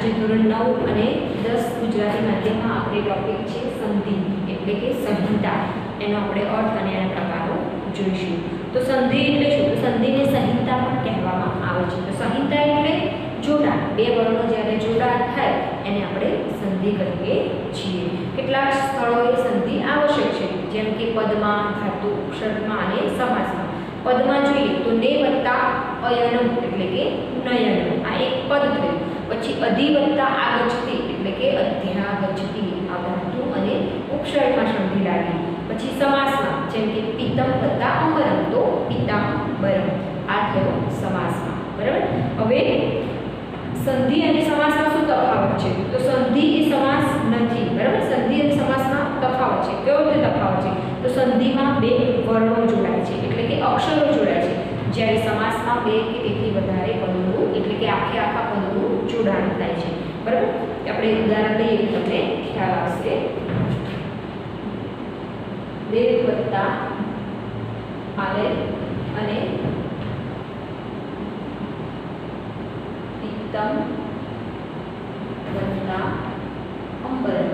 આજે ધોરણ 9 અને 10 ગુજરાતી માધ્યમમાં આપણે ટોપિક છે સંધિ એટલે કે સંહિતા. એનો આપણે અર્થ અને એના પ્રકારો જોઈશું. તો સંધિ એટલે શું? તો સંધિને સંહિતા પણ કહેવામાં આવે છે. તો સંહિતા એટલે જોડાણ, બે વર્ણો જ્યારે જોડાણ થાય એને આપણે સંધિ કહીએ છીએ. કેટલાક સ્થળોએ સંધિ આવશ્યક છે, જેમ કે પદમાં, ધાતુ, ઉપસર્ગમાં અને સમાસમાં. પદમાં જોઈએ તો ને વત્તા અયનમ એટલે કે નયનમ, આ એક પદ થયું. પછી અધિ વત્તા આગચ્છતિ એટલે કે અધ્યાગચ્છતિ, આ ધાતુ અને ઉપસર્ગમાં સંધિ લાગી. પછી સમાસમાં જેમ કે પિતમ વત્તા અમરમ તો પિતાંબરમ, આ થયો સમાસમાં. બરાબર. હવે સંધિ અને સમાસમાં શું તફાવત છે? તો સંધિ એ સમાસ નથી. બરાબર. સંધિ અને સમાસમાં તફાવત છે. કેવો રીતે તફાવત છે? તો સંધિમાં બે વર્ણો જોડાય છે એટલે કે અક્ષરો જોડાય છે, જ્યારે સમાસમાં બે કે તેથી વધારે પદોનું એટલે કે આખા પદોનું જોડાણ થાય છે. બરાબર. આપણે ઉદાહરણ લઈએ તો તમને ખ્યાલ આવશે. દેવ વત્તા આલે અને પિત્તમ વત્તા અંબરમ.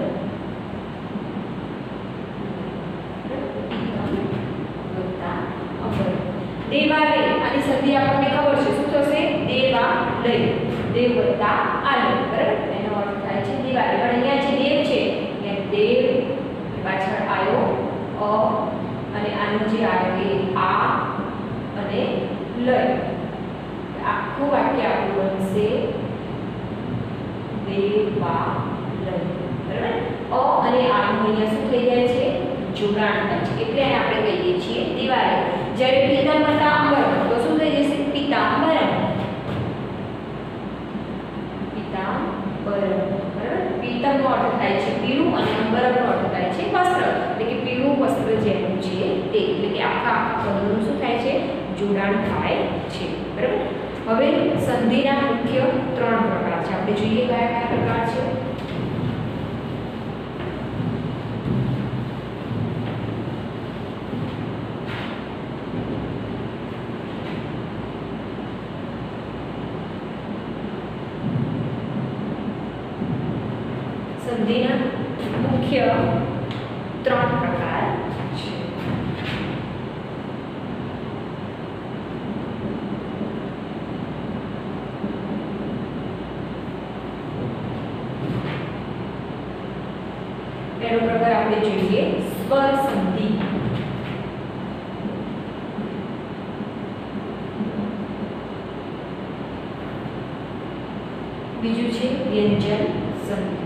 દેવાલય, આની સંધિ આપણને ખબર છે શું થશે? દેવાલય, દેવ વત્તા આલય. બરાબર. એનો અર્થ થાય છે દેવાલય. પણ અહીંયા જે દેવ છે અહીંયા દેવ પાછળ આયો અ અને આનું જે આવે આ અને લય, આખું વાક્ય આપણું બનશે દેવાલય. બરાબર. અ અને આનું અહીંયા શું થઈ જાય છે? જોડાણ થાય છે, એટલે એને આપણે કહીએ છીએ દેવાલય. જ્યારે પિતમ વત્તા અંબરમ તો શું થઈ જશે? પિતાંબરમ, પિતાંબરમ. બરાબર. પિતમનો અર્થ થાય છે પીળું અને અંબરમનો અર્થ થાય છે વસ્ત્ર, એટલે કે પીળું વસ્ત્ર જેનું છે તે, એટલે કે આખા પદોનું શું થાય છે? જોડાણ થાય છે. બરાબર. હવે સંધિના મુખ્ય 3 પ્રકાર છે. આપણે જોઈએ કયા કયા પ્રકાર છે. સંધિના મુખ્ય 3 પ્રકાર છે. પહેલો પ્રકાર આપણે જોઈએ સ્વર સંધિ. બીજું છે વ્યંજન સંધિ.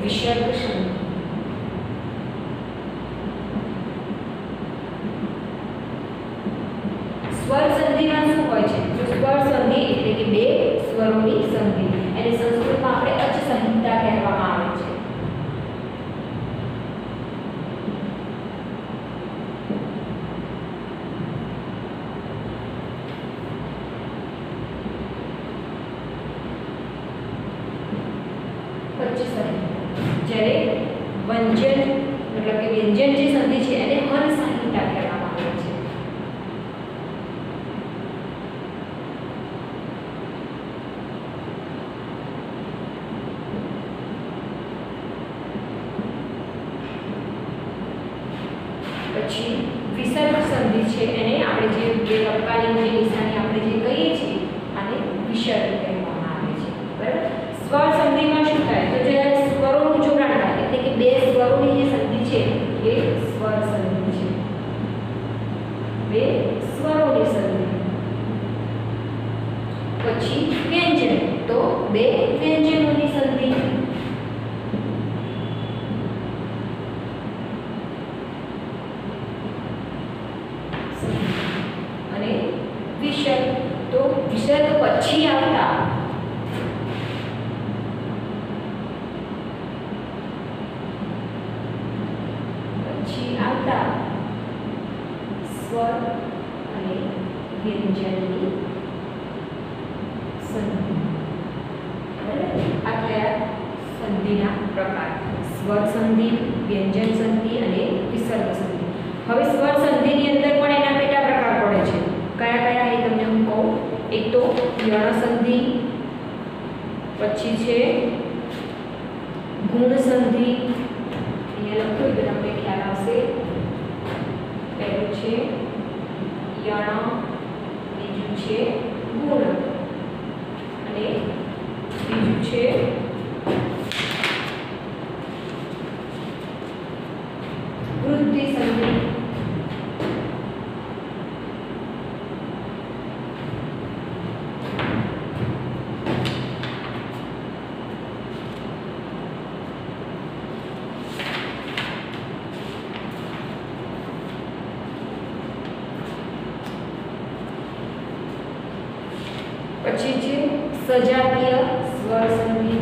વિસર્ગ સંધિ. સ્વર સંધિમાં શું હોય છે? જો સ્વર સંધિ એટલે કે બે સ્વરોની સંધિ, એને સંસ્કૃતમાં આપણે અચ સંહિતા કહેવામાં આવે છે. જ્યારે વ્યંજન મતલબ કે વ્યંજન જે સંધિ છે એને હન સંહિતા કહેવામાં આવે છે. પછી વિસર્ગ સંધિ છે, એને આપણે જે લંબાની જે નિશાની આપણે જે કહીએ છીએ આને વિસર્ગ કહેવામાં આવે છે. બરાબર. સ્વર સંધિમાં શું થાય? તો જ્યારે સ્વરોનું જોડાણ થાય એટલે કે બે સ્વરોની જે સંધિ છે એ સ્વર સંધિ છે. બે સ્વરોની સંધિ. પછી વ્યંજન, તો બે વ્યંજનોની સંધિ. અને વિસર્ગ, તો વિસર્ગ પછી આવતા સ્વર અને વ્યંજનની સંધિ. આ કયા સંધિના પ્રકાર? સ્વર સંધિ, વ્યંજન સંધિ અને વિસર્ગ સંધિ. હવે સ્વર સંધિની અંદર પણ એના यण संधि, પછી છે ગુણ સંધિ, અહીંયા લખ્યું એટલે તમને ખ્યાલ આવશે. પહેલું છે યણ, બીજું છે ગુણ અને બીજું છે વૃદ્ધિ સંધિ. પછી છે સજાતીય સ્વર સંધિ.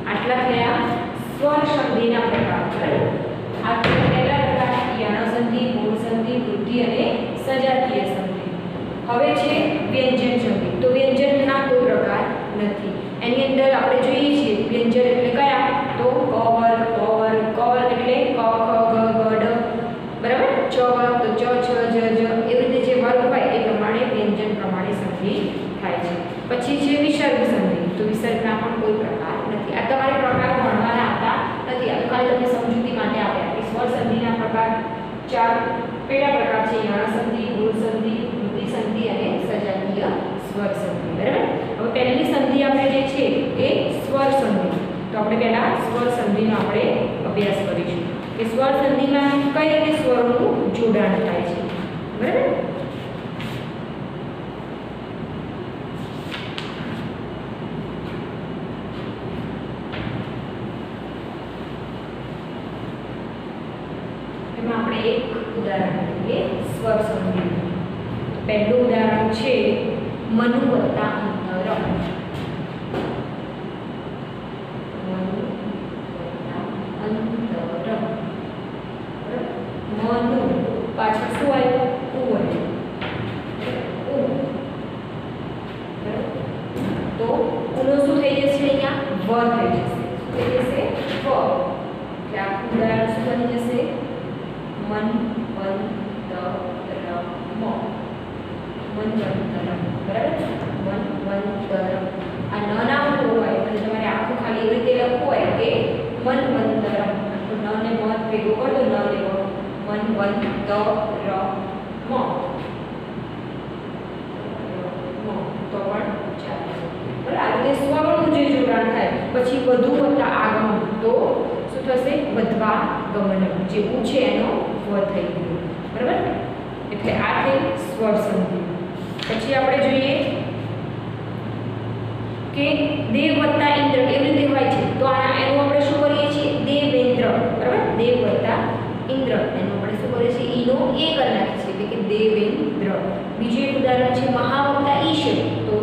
આટલા થયા સ્વર સંધિના પ્રકાર. આ પહેલા પ્રકાર યણ સંધિ, ગુણ સંધિ, વૃદ્ધિ અને સજાતીય સંધિ. હવે છે વ્યંજન સંધિ. તો વ્યંજનના કોઈ પ્રકાર નથી. એની અંદર આપણે જોઈએ છીએ વ્યંજન એટલે કયા? તો ક વર્ગ, ક વર્ગ, ક વર્ગ એટલે ક, ખ, ગ, ગ, ડ, બરાબર. ચ વર્ગ તો ચ, છ, જ, જ, એવી રીતે જે વર્ગ હોય એ પ્રમાણે વ્યંજન પ્રમાણે સંધિ થાય છે. પછી છે વિસર્ગ સંધિ. તો વિસર્ગના પણ કોઈ પ્રકાર નથી. આ તમારે પ્રકાર ભણવાના હતા નથી, આ ખાલી તમને સમજૂતી માટે આપ્યા કે સ્વર સંધિના પ્રકાર 4. પહેલા પ્રકાર છે યણ સંધિ, ગુણ સંધિ, વૃદ્ધિ સંધિ અને સજાતીય સ્વર સંધિ. બરાબર. હવે પહેલી સંધિ આપણે જે છે એ સ્વર સંધિ. તો આપણે પહેલા સ્વર સંધિનો આપણે અભ્યાસ કરીશું કે સ્વર સંધિમાં કઈ રીતે સ્વરોનું જોડાણ થાય છે. બરાબર. એમાં આપણે એક ઉદાહરણ લઈએ સ્વર સંધિ. પહેલું ઉદાહરણ છે મનુ વત્તા અંતર. મનુ વત્તા અંતર. મનુ પાછળ શું આવ્યું? ઉ આવ્યું. ઉ. તો ઉનો શું થઈ જશે? અહીંયા વ થઈ જશે. શું થઈ જશે? વ. એટલે આખું ઉદાહરણ શું બની જશે? મન વન ત ર મ. મનવંતરમ. બરાબર. મનવંતરમ. આ ન નામ હોય અને તમારે આખું ખાલી એવી રીતે લખવું હોય કે મનવંતરમ. તો ન ને મ ભેગો કરો તો ન લેવો. મનવંતરમ. તો પણ ચાલે. બરાબર. આ રીતે સ્વરનું જે જોડાણ થાય પછી વધુ વત્તા આગમન. તો શું થશે? વધવા ગમનમ. જે ઉ છે એનો વ થઈ ગયો. બરાબર. એટલે આ થઈ સ્વર સંધિ. પછી આપણે જોઈએ કે દેવ વત્તા ઇન્દ્ર એવી રીતે હોય છે. તો એનું આપણે શું કરીએ છીએ? દેવેન્દ્ર. બરાબર. દેવ વત્તા ઇન્દ્ર એનું આપણે શું કરીએ છીએ? ઈનો એ કરી નાખીએ છીએ એટલે કે દેવેન્દ્ર. બીજું એક ઉદાહરણ છે મહા વત્તા ઈશ. તો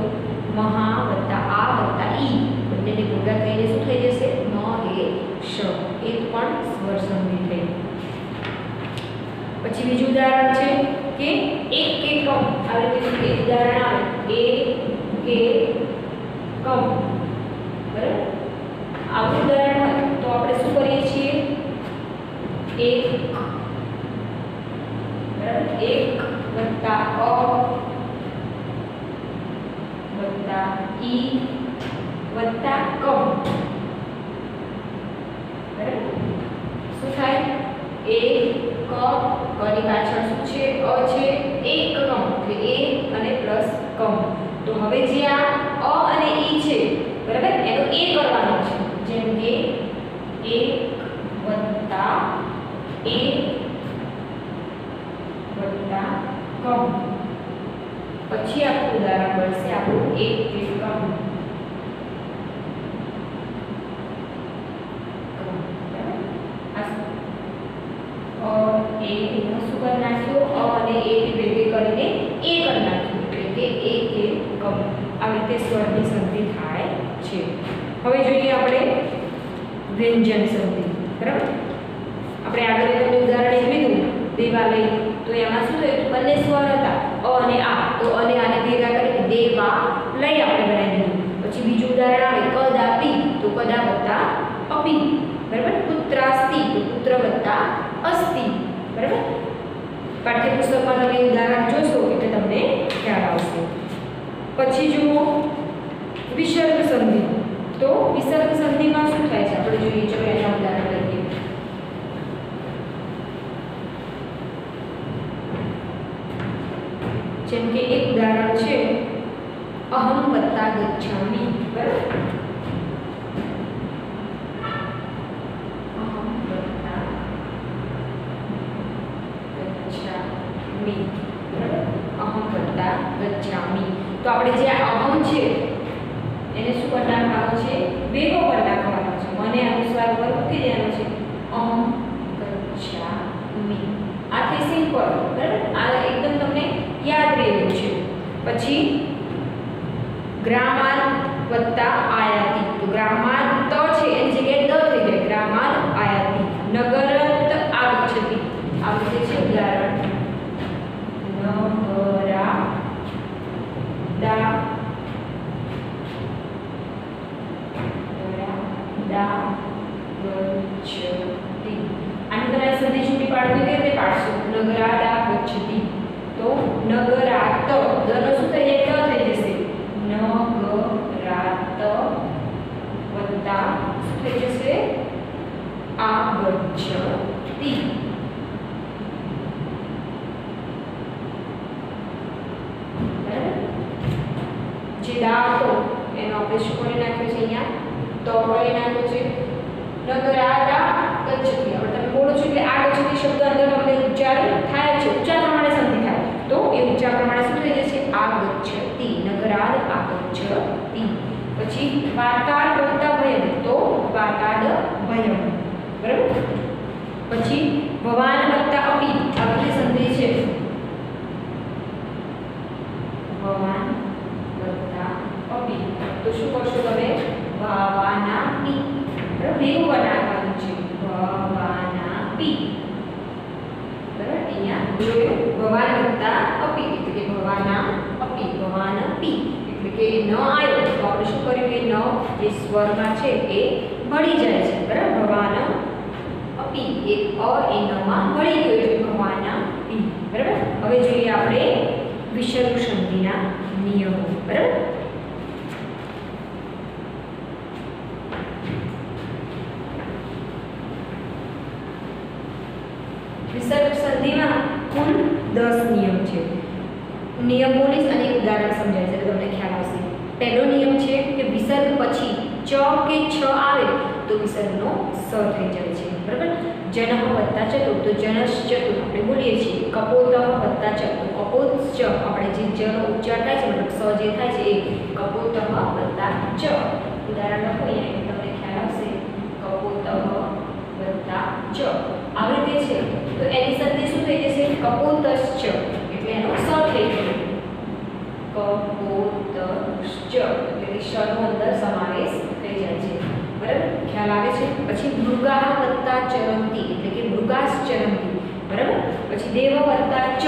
મહા વત્તા આ વત્તા ઈ બંનેને ભેગા થઈને શું થઈ જશે? મ એ શ. એ પણ સ્વર સંધિ થઈ. પછી બીજું ઉદાહરણ છે કે એક કે કમ. આવી રીતે એક ઉદાહરણ આવે એક કે કમ. બરાબર. આવું ઉદાહરણ હોય તો આપણે શું કરીએ છીએ? એક. બરાબર. એક વત્તા અ વત્તા ઈ વત્તા કમ. બરાબર. શું થાય? એક ક કની પાછળ શું છે? અ છે. એક કમ એટલે એ અને પ્લસ કમ. તો હવે જે આ અ અને ઈ છે બરાબર એનો એ કરવાનો છે. જેમ કે 1 + એ વત્તા કમ. પછી આપણું ઉદાહરણ બનશે આપણું 1 કે કમ. એ નો શું કરી નાખ્યો? અ અને એ ભેગી કરીને એ કરી નાખ્યું એટલે કે 1 કે કમ. આવી રીતે સ્વરની સંધિ થાય છે. હવે જોઈએ આપણે વ્યંજન સંધિ. બરાબર. આપણે આગળ તમને ઉદાહરણ એક લીધું દેવાલય. તો એમાં શું થયું? બંને સ્વર હતા અ અને આ. તો અને આને ભેગા કરીને દેવા લઈ આપણે બનાવી દીધું. પછી બીજું ઉદાહરણ આવે કદાપી, તો કદા વત્તા અપી, બરાબર. પુત્રાસ્તિ, તો પુત્ર વત્તા અસ્તિ, બરાબર. પાઠ્યપુસ્તકમાં તમે ઉદાહરણ જોશો એટલે તમને ખ્યાલ આવશે. પછી જુઓ વિસર્ગ સંધિ. તો વિસર્ગ સંધિમાં શું થાય છે આપણે જોઈએ. ચલો એના ઉદાહરણ લઈએ. જેમ કે એક ઉદાહરણ છે અહમ વત્તા ગચ્છામિ, બરાબર. અહમ વત્તા ગચ્છામિ, બરાબર. અહમ વત્તા ગચ્છામિ. તો આપણે જે અહમ છે એને શું કરી નાખવાનો છે, વેગો કરી નાખવાનો છે. મને અનુસ્વાર પર મૂકી દેવાનો છે અહમ ગચ્છામિ. આથી સિમ્પલ, બરાબર. આ એકદમ તમને યાદ રહેવું છે. પછી ગ્રામાર વત્તા આયાતી. તો ગ્રામાર ત છે એની જગ્યાએ દ થઈ જાય, ગ્રામાર આયાતી. નગરત આગચ્છતિ. આ રીતે છે ઉદાહરણ નગરા દા ગચ્છતિ. આની તમારે સંધિ છૂટી પાડવી કેવી રીતે પાડશો? નગરાડા ગચ્છતિ. તો નગરાત દનો શું થઈ જાય? ત થઈ જશે. નગરાત વત્તા શું થઈ જશે? આગચ્છતિ. જે દા હતો એનો આપણે શું કરી નાખ્યો છે? અહીંયા તો કરી નાખ્યો છે. નગરાડા ગચ્છતિ. હવે તમે બોલો છો એટલે આ ગચ્છતિ શબ્દ અંદર તમને ઉચ્ચાર થાય છે, ઉચ્ચાર પ્રમાણે સંધિ થાય. તો એ ઉચ્ચાર પ્રમાણે શું થઈ જશે? આગચ્છતિ. નગરાદ આગચ્છતિ. પછી વાતાડ વત્તા ભયમ. તો વાતાડ ભયમ, બરાબર. પછી ભવાન વત્તા અપી. આ બધી સંધિ છે. ભવાન વત્તા અપી. તો શું કરશો તમે? ભવાના પી, બરાબર. ભેગું બનાવવાનું છે. ભવાના પી, બરાબર. અહીંયા જોયું ભવાન વત્તા અપી એટલે કે ભવાના અપી, ભવાન પી એટલે કે ન આવ્યો તો આપણે શું કર્યું? કે ન જે સ્વરમાં છે એ ભળી જાય છે, બરાબર. ભવાન અપી એ અ એ ન માં ભળી ગયો એટલે ભવાન પી, બરાબર. હવે જોઈએ આપણે વિસર્ગ સંધિના નિયમો, બરાબર. વિસર્ગ સંધિમાં કુલ 10 નિયમ છે. નિયમ બોલીશ અને એક ઉદાહરણ સમજાય છે એટલે તમને ખ્યાલ આવશે. પહેલો નિયમ છે કે વિસર્ગ પછી ચ કે છ આવે તો વિસર્ગનો સ થઈ જાય છે, બરાબર. જનઃ વત્તા ચતુર, તો જનશ્ચતુર આપણે બોલીએ છીએ. કપોતઃ વત્તા ચ, તો કપોત ચ આપણે જે જનો ઉચ્ચાર થાય છે મતલબ સ જે થાય છે એ કપોતઃ વત્તા ચ. ઉદાહરણ લખો અહીંયા તમને ખ્યાલ આવશે. કપોતઃ વત્તા ચ આવી રીતે છે. તો એની સાથે શું થઈ જશે? કપોતશ્ચ એટલે એનો સ થઈ જશે. કપોતશ્ચ એટલે કે શ નો અંદર સમાવેશ થઈ જાય છે, બરાબર. ખ્યાલ આવે છે. પછી મૃગા વત્તા ચરંતી એટલે કે મૃગાશ્ચરંતી, બરાબર. પછી દેવ વત્તા ચ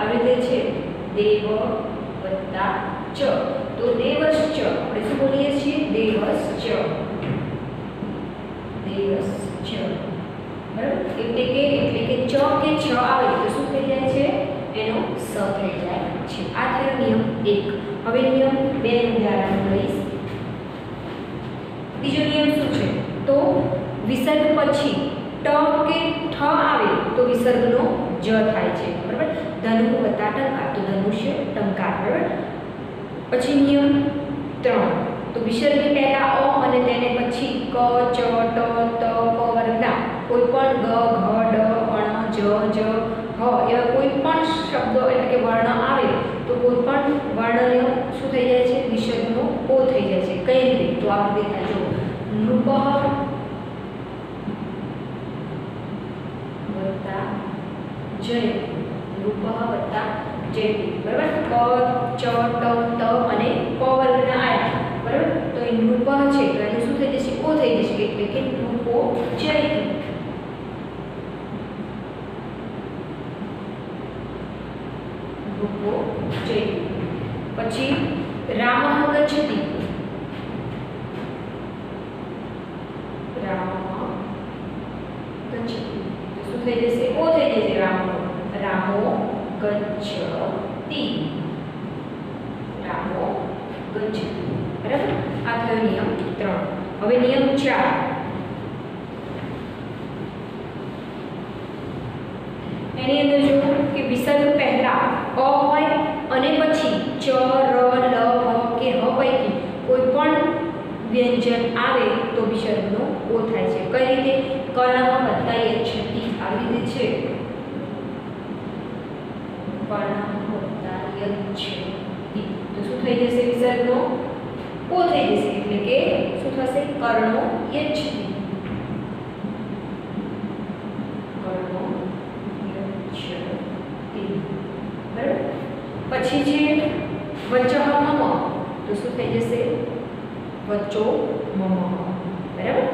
આવી રીતે છે. દેવ વત્તા ચ. તો દેવશ્ચ આપણે શું બોલીએ છીએ? દેવશ્ચ, દેવશ્ચ, બરાબર. એટલે કે ચ કે છ આવે તો શું થઈ જાય છે? એનો સ થઈ જાય છે. આ થયો નિયમ 1. હવે નિયમ 2 નું ઉદાહરણ લઈશ. બીજો નિયમ શું છે? તો વિસર્ગ પછી ટ કે ઠ આવે તો વિસર્ગનો જ થાય છે, બરાબર. ધનુ વત્તા ટંકાર, તો ધનુષ્ય ટંકાર, બરાબર. પછી નિયમ 3. તો વિસર્ગની પહેલા અ અને તેને પછી ક ચ ટ ત પ વર્ગના કોઈ પણ ગ ઘ ડ અણ જ જ હ એવા કોઈ પણ શબ્દો એટલે કે વર્ણ આવે તો કોઈ પણ વર્ણનો શું થઈ જાય છે? વિસર્ગનો ઓ થઈ જાય છે. કઈ રીતે? તો આ રીતે થાય. જો નૃપઃ વત્તા જય, નૃપઃ વત્તા જયતિ, બરાબર. ક ચ ટ ત અને પ વર્ગના આયા, બરાબર. તો એ નૃપઃ છે તો એનું શું થઈ જશે? ઓ થઈ જશે એટલે કે નૃપો જયતિ. નૃપો જયતિ. પછી रामः गच्छति, रामः गच्छति तो શું થઈ જશે ઓ થઈ જશે રામો गच्छति, रामो गच्छति बराबर। आ थयो नियम 3। હવે નિયમ 4 એની અંદર જો કે વિસર્ગ પહેલા અ હોય અને પછી ચ ર લ હ કે હ પૈકી કોઈ પણ વ્યંજન આવે તો વિસર્ગનો ઓ થાય છે। કઈ રીતે કર્ણ વત્તા યચ્છતિ આવી રીતે છે, કર્ણ વત્તા યચ્છતિ તો શું થઈ જશે વિસર્ગનો ઓ થઈ જશે એટલે કે શું થશે કર્ણો યચ્છતિ, કર્ણો યચ્છતિ બરાબર। પછી છે વચઃ મમ તો શું થઈ જશે વચો મમ બરાબર।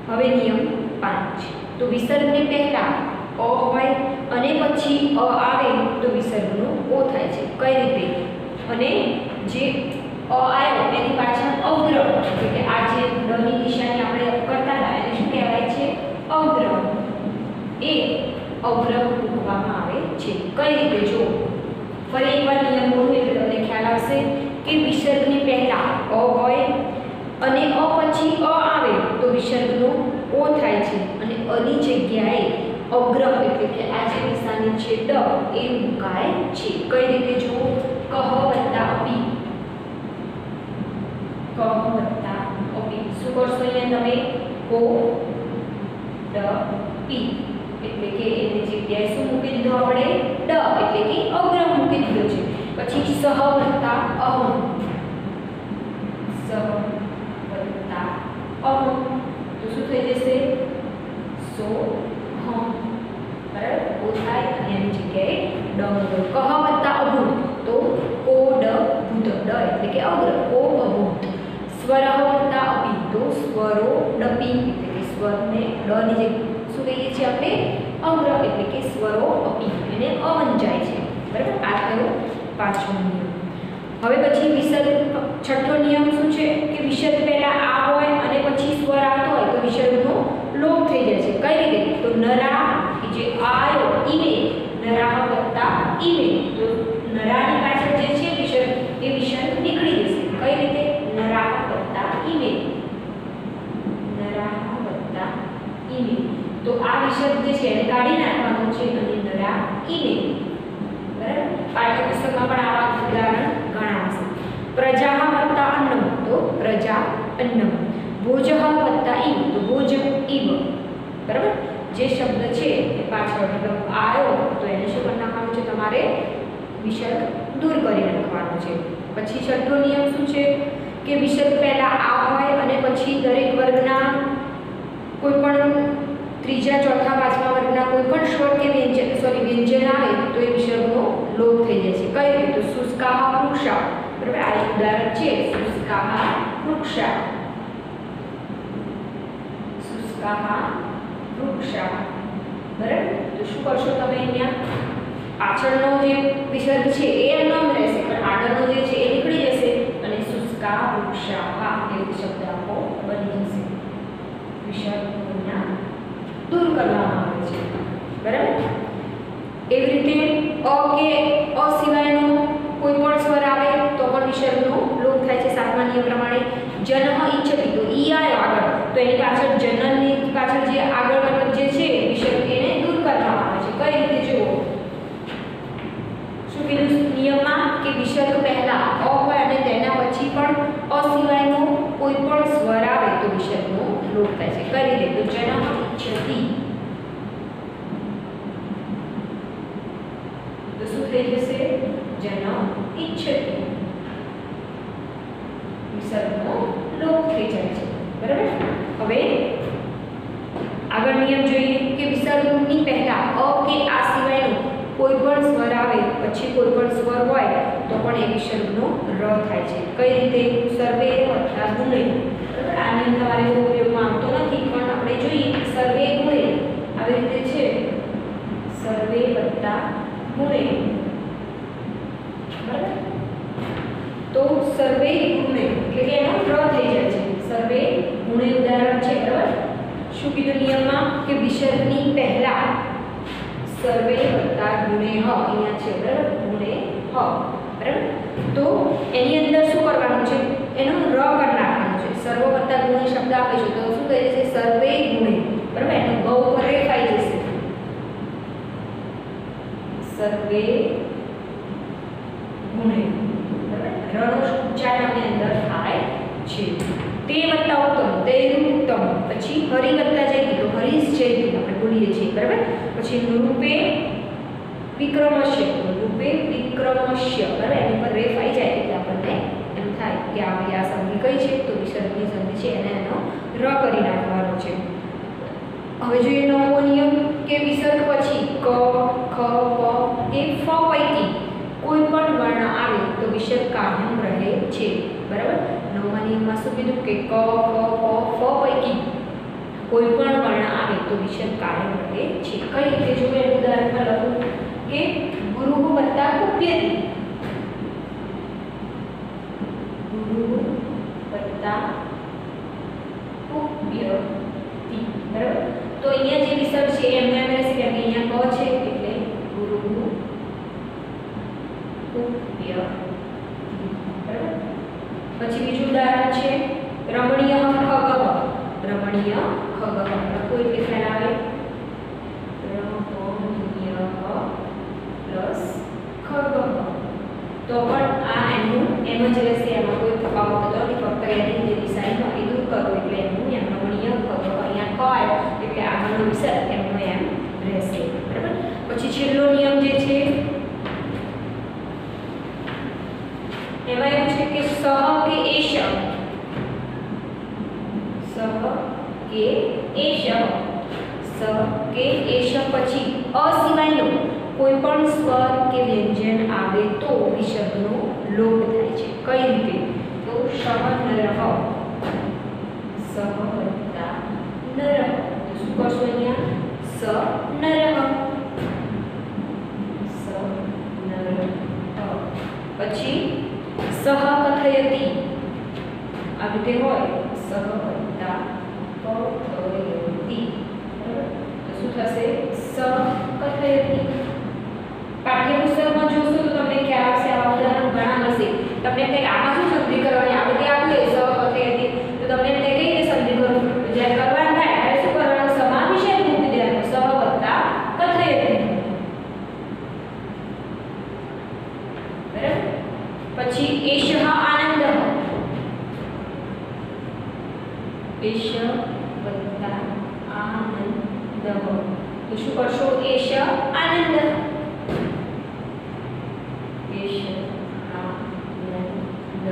હવે નિયમ 5 તો વિસર્ગની પહેલા અ હોય અને પછી અ આવે તો વિસર્ગનો ઓ થાય છે। કઈ રીતે અને જે અ આવ્યો એની પાછળ અગ્ર એટલે આ જે ડની નિશાની આપણે કરતા હતા એને શું કહેવાય છે અગ્ર, એ અગ્ર મૂકવામાં આવે છે। કઈ રીતે જો ફરી એકવાર નિયમ બોલું એટલે તમને ખ્યાલ આવશે કે વિસર્ગની પહેલા અ હોય અને અ પછી અ આવે તો વિસર્ગનો ઓ થાય છે અને અની જગ્યાએ અગ્ર એટલે કે આ જે નિશાની છે ડ એ મુકાય છે। કઈ રીતે જો કહ વત્તા અપી, કહ વત્તા અપી શું કરશો અહીંયા તમે કો ડ પી એટલે કે એની જગ્યાએ શું મૂકી દીધું આપણે ડ એટલે કે અગ્ર મૂકી દીધો છે। પછી સહ વત્તા અહમ, સહ વત્તા અહમ તો શું થઈ જશે સો હમ બરાબર ઓ થાય અને એની જગ્યાએ ડ મૂકો। કહ વત્તા અભૂત તો કો ડ ભૂત, ડ એટલે કે અગ્ર કો અભૂત। સ્વરઃ વત્તા અપી તો સ્વરો ડપી એટલે કે સ્વરને ડ ની જગ્યાએ શું કહીએ છીએ આપણે અગ્ર એટલે કે સ્વરો અપી એને અવંચાય છે બરાબર। આ થયો 5મો નિયમ। હવે પછી વિસર્ગ 6થો નિયમ શું છે કે વિસર્ગ પહેલા આ હોય અને પછી સ્વર આવતો હોય તો વિસર્ગનો લોપ થઈ જાય છે। કઈ રીતે તો નરા જે આયો ઈમે, નરાહ વત્તા ઈમે તો નરાની પાછળ જે છે વિસર્ગ એ વિસર્ગ નીકળી જશે। કઈ રીતે નરાહ વત્તા ઈમે, નરાહ વત્તા ઈમે તો આ વિસર્ગ જે છે એને કાઢી નાખવાનો છે અને નરા ઈમે બરાબર। પાઠ્યપુસ્તકમાં પણ આવા ઉદાહરણ ઘણા હશે। પ્રજાહ વત્તા અન્નમ તો પ્રજા અન્નમ, ભોજઃ વત્તા ઈવ તો ભોજ ઈવ બરાબર। જે શબ્દ છે એ પાછળ મતલબ આવ્યો તો એને શું કરી નાખવાનું છે તમારે વિસર્ગ દૂર કરી નાખવાનો છે। પછી 6થો નિયમ શું છે કે વિસર્ગ પહેલા આ હોય અને પછી દરેક વર્ગના કોઈ પણ ત્રીજા ચોથા પાંચમા વર્ગના કોઈ પણ સ્વર કે વ્યંજન આવે તો એ વિસર્ગનો લોપ થઈ જાય છે। કઈ રીતે તો શુષ્કાહ વૃક્ષા બરાબર। આ એક ઉદાહરણ છે શુષ્કાહ વૃક્ષા, શુષ્કાહ વૃક્ષા બરાબર। તો શું કરશો તમે અહીંયા પાછળનો જે વિસર્ગ છે એ અન્નમ રહેશે પણ આગળનો જે છે એ નીકળી જશે અને શુષ્કા વૃક્ષાહ એવો શબ્દ આખો બની જશે। વિસર્ગના દૂર કરવામાં આવે છે બરાબર। એવી રીતે અ કે અ સિવાયનો કોઈ પણ સ્વર આવે તો પણ વિસર્ગનો લોપ થાય છે 7મા નિયમ પ્રમાણે। જનઃ ઈચ્છતિ તો ઈ આવ્યો આગળ તો એની પાછળ જનનની પાછળ જે આગળ મતલબ જે છે વિસર્ગ એને દૂર કરવામાં આવે છે। કઈ રીતે જુઓ શું કીધું નિયમમાં કે વિસર્ગ પહેલા અ હોય અને તેના પછી પણ અ સિવાયનો કોઈ પણ સ્વર આવે તો વિસર્ગનો લોપ થાય છે। કઈ રીતે તો જનઃ ઈચ્છતિ તો શું થઈ જશે જન ઈચ્છતિ, વિસર્ગનો લોપ થઈ જાય છે બરાબર। હવે આગળ નિયમ જોઈએ કે વિસર્ગની પહેલા અ કે આ સિવાયનો કોઈ પણ સ્વર આવે પછી કોઈ પણ સ્વર હોય તો પણ એ વિસર્ગનો ર થાય છે। કઈ રીતે સર્વે વત્તા ગુણે બરાબર। આ નિયમ તમારે ઉપયોગમાં આવતો નથી પણ આપણે જોઈએ કે સર્વે ગુણે આવી રીતે છે સર્વે વત્તા ગુણે બરાબર। તો સર્વે ગુણે એટલે કે એનો ર થઈ જાય છે. સર્વે ગુણે ઉદાહરણ છે બરાબર. શું કીધું નિયમમાં કે વિસર્ગની પહેલા સર્વે વત્તા ગુણે હ અહીંયા છે બરાબર. ગુણે હ બરાબર. તો એની અંદર શું કરવાનું છે? એનો ર કરી નાખવાનું છે. સર્વ વત્તા ગુણે શબ્દ આપે છે તો શું થઈ જશે? સર્વે ગુણે બરાબર. એનો ગ ઉપર રેફાઈ જશે. સર્વે ગુણે બરાબર. રનો ઉચ્ચારણની અંદર થાય છે. તે વત્તા ઉત્તમ તૈરુત્તમ પછી હરિ વત્તા જયતિ તો હરીશ જયતિ આપણે બોલીએ છીએ બરાબર. પછી રૂપે વિક્રમસ્ય રૂપે વિક્રમસ્ય બરાબર. એની પર રેફ આવી જાય એટલે આપણને એમ થાય કે આ સંધિ કઈ છે? તો વિસર્ગની સંધિ છે એને એનો ર કરી નાખવાનો છે. હવે જોઈએ નવો નિયમ કે વિસર્ગ પછી ક ખ પ કે ફ પૈકી કોઈ પણ વર્ણ આવે તો વિસર્ગ કાયમ રહે છે બરાબર. નવમા નિયમમાં શું કીધું કે ક ખ પ ફ પૈકી કોઈ પણ વર્ણ આવે તો વિસર્ગ કાયમ રહે છે. કઈ રીતે જો એનું ઉદાહરણમાં લખું કે ગુરુ વત્તા કુપ્યતિ ગુરુ વત્તા કુપ્યતિ બરાબર. તો અહીંયા જે વિસર્ગ છે એમને એમ રહેશે કેમ કે અહીંયા ક છે એટલે ગુરુ કુપ્ય બરાબર. પછી બીજું ઉદાહરણ છે રમણીય ખગઃ રમણીય ખગઃ લખો એટલે ખ્યાલ આવે. રમણીય પ્લસ ખગઃ તો પણ આ એનું એમ જ રહેશે. એમાં કોઈ તફાવત થતો નથી. ફક્ત એની જે નિશાની હોય એ દૂર કરો એટલે એનું એમ રમણીય ખગઃ અહીંયા ક આવ્યો એટલે આગળનો વિસર્ગ એમનો એમ રહેશે બરાબર. પછી છેલ્લો નિયમ જે છે એમાં એવું છે કે સહ કે એશ પછી અ સિવાયનો કોઈ પણ સ્વર કે વ્યંજન આવે તો વિસર્ગનો લોપ થાય છે. કઈ રીતે? તો સહ નરહ સહ વત્તા નરહ તો શું કરશો અહીંયા? સ નરહ સ નરહ. પછી સહ કથયતિ આ રીતે હોય સહ વત્તા કથયતિ બરાબર. તો શું થશે? સ કથયતિ. પાઠ્યપુસ્તકમાં જોશો તો તમને ખ્યાલ આવશે. આવા ઉદાહરણ ઘણા હશે. તમને કંઈક આમાં શું સંધિ કરવાની આ બધી આપી સ કથયતિ તો તમને એમ કઈ રીતે સંધિ કરું? જ્યારે કરવાનું થાય ત્યારે શું કરવાનું? સમા વિષય મૂકી દેવાનું સહ વત્તા કથયતિ બરાબર. પછી એષઃ આનંદ એષ વત્તા આનંદ તો શું કરશો? એષ આનંદ એષ આનંદ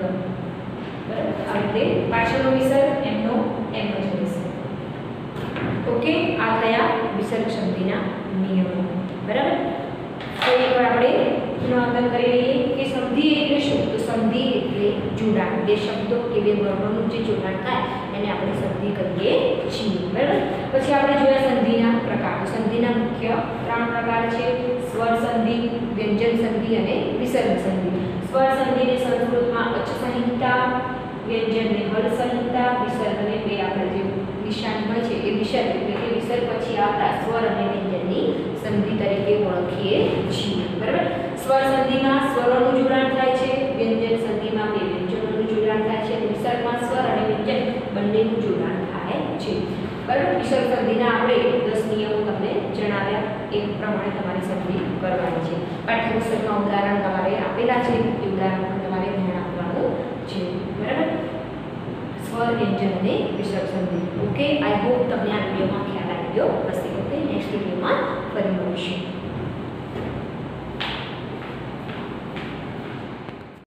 બરાબર. આ રીતે પાછળનો વિસર્ગ એમનો એમ જ રહેશે. ઓકે. આ થયા વિસર્ગ સંધિના નિયમો બરાબર. તો એકવાર આપણે પુનરાવર્તન કરી લઈએ કે સંધિ એટલે શું? તો સંધિ એટલે જોડાણ. બે શબ્દો કે બે વર્ણોનું જે જોડાણ થાય એને આપણે સંધિ કહીએ છીએ બરાબર. પછી આપણે જોયા સંધિના પ્રકાર. સંધિના મુખ્ય 3 પ્રકાર છે: સ્વર સંધિ, વ્યંજન સંધિ અને વિસર્ગ સંધિ. સ્વર સંધિને સંસ્કૃતમાં અચ્છ સંહિતા, વ્યંજનને હલ સંહિતા, વિસર્ગને બે આપણે જે નિશાન હોય છે એ વિસર્ગ એટલે કે વિસર્ગ પછી આવતા સ્વર અને વ્યંજનની સંધિ તરીકે ઓળખીએ છીએ બરાબર. સ્વર સંધિમાં સ્વરોનું જોડાણ થાય છે, વ્યંજન સંધિમાં બે વ્યંજનોનું જોડાણ થાય છે, વિસર્ગમાં સ્વર અને વ્યંજન બંનેનું જોડાણ થાય છે બરાબર. વિસર્ગ સંધિના આપણે 10 નિયમો તમને જણાવ્યા. એ પ્રમાણે તમારી સંધિ કરવાની છે. પાઠ્યપુસ્તકમાં ઉદાહરણ તમારે આપેલા છે. એ ઉદાહરણ તમારે ધ્યાન આપવાનું છે બરાબર. સ્વર, વ્યંજન અને વિસર્ગ સંધિ. ઓકે. આઈ હોપ તમને આ વિડીયોમાં ખ્યાલ આવી ગયો હશે. ઓકે. નેક્સ્ટ વિડીયોમાં ફરી મળીશું.